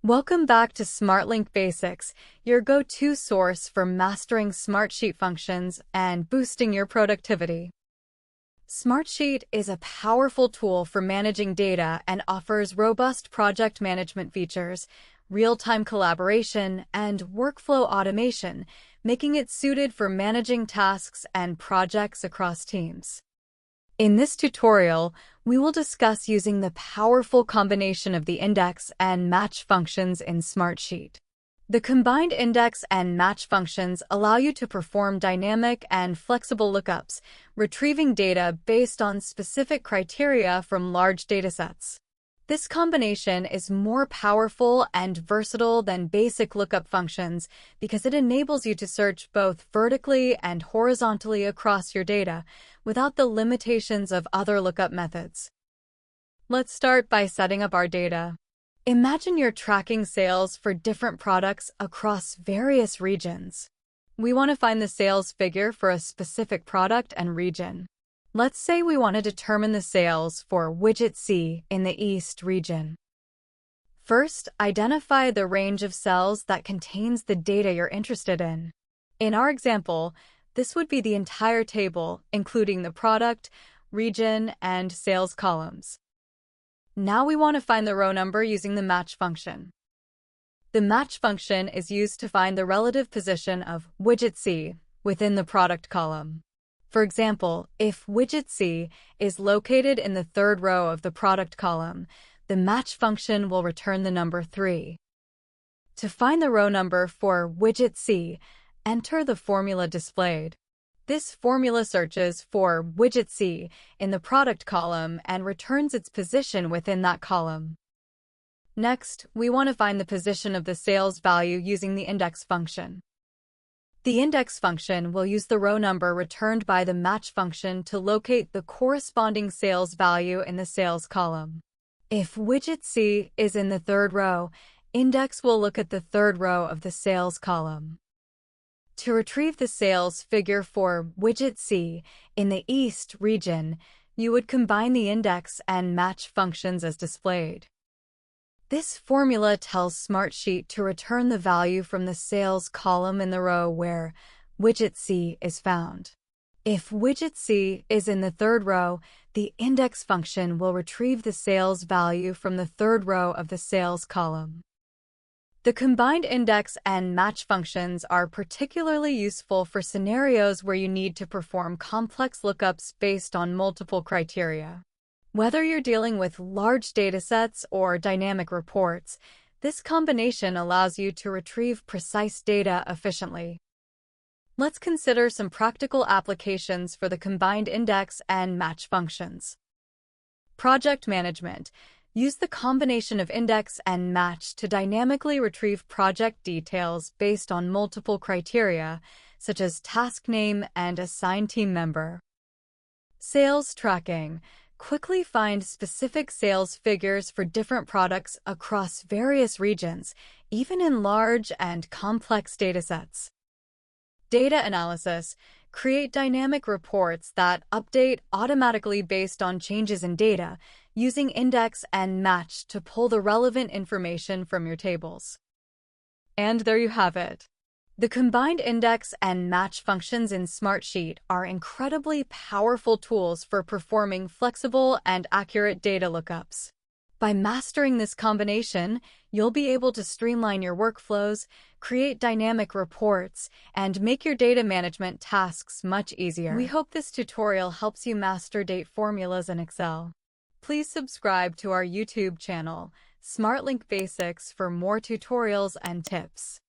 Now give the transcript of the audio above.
Welcome back to SmartLink Basics, your go-to source for mastering SmartSheet functions and boosting your productivity. SmartSheet is a powerful tool for managing data and offers robust project management features, real-time collaboration, and workflow automation, making it suited for managing tasks and projects across teams. In this tutorial, we will discuss using the powerful combination of the index and match functions in SmartSheet. The combined index and match functions allow you to perform dynamic and flexible lookups, retrieving data based on specific criteria from large datasets. This combination is more powerful and versatile than basic lookup functions because it enables you to search both vertically and horizontally across your data without the limitations of other lookup methods. Let's start by setting up our data. Imagine you're tracking sales for different products across various regions. We want to find the sales figure for a specific product and region. Let's say we want to determine the sales for widget C in the East region. First, identify the range of cells that contains the data you're interested in. In our example, this would be the entire table, including the product, region, and sales columns. Now we want to find the row number using the match function. The match function is used to find the relative position of widget C within the product column. For example, if widget C is located in the third row of the product column, the match function will return the number 3. To find the row number for widget C, enter the formula displayed. This formula searches for widget C in the product column and returns its position within that column. Next, we want to find the position of the sales value using the index function. The index function will use the row number returned by the match function to locate the corresponding sales value in the sales column. If widget C is in the third row, index will look at the third row of the sales column. To retrieve the sales figure for widget C in the East region, you would combine the index and match functions as displayed. This formula tells SmartSheet to return the value from the sales column in the row where widget C is found. If widget C is in the third row, the index function will retrieve the sales value from the third row of the sales column. The combined index and match functions are particularly useful for scenarios where you need to perform complex lookups based on multiple criteria. Whether you're dealing with large datasets or dynamic reports, this combination allows you to retrieve precise data efficiently. Let's consider some practical applications for the combined index and match functions. Project management. Use the combination of index and match to dynamically retrieve project details based on multiple criteria, such as task name and assigned team member. Sales tracking. Quickly find specific sales figures for different products across various regions, even in large and complex datasets. Data analysis. Create dynamic reports that update automatically based on changes in data, using index and match to pull the relevant information from your tables. And there you have it. The combined index and match functions in SmartSheet are incredibly powerful tools for performing flexible and accurate data lookups. By mastering this combination, you'll be able to streamline your workflows, create dynamic reports, and make your data management tasks much easier. We hope this tutorial helps you master date formulas in Excel. Please subscribe to our YouTube channel, SmartLink Basics, for more tutorials and tips.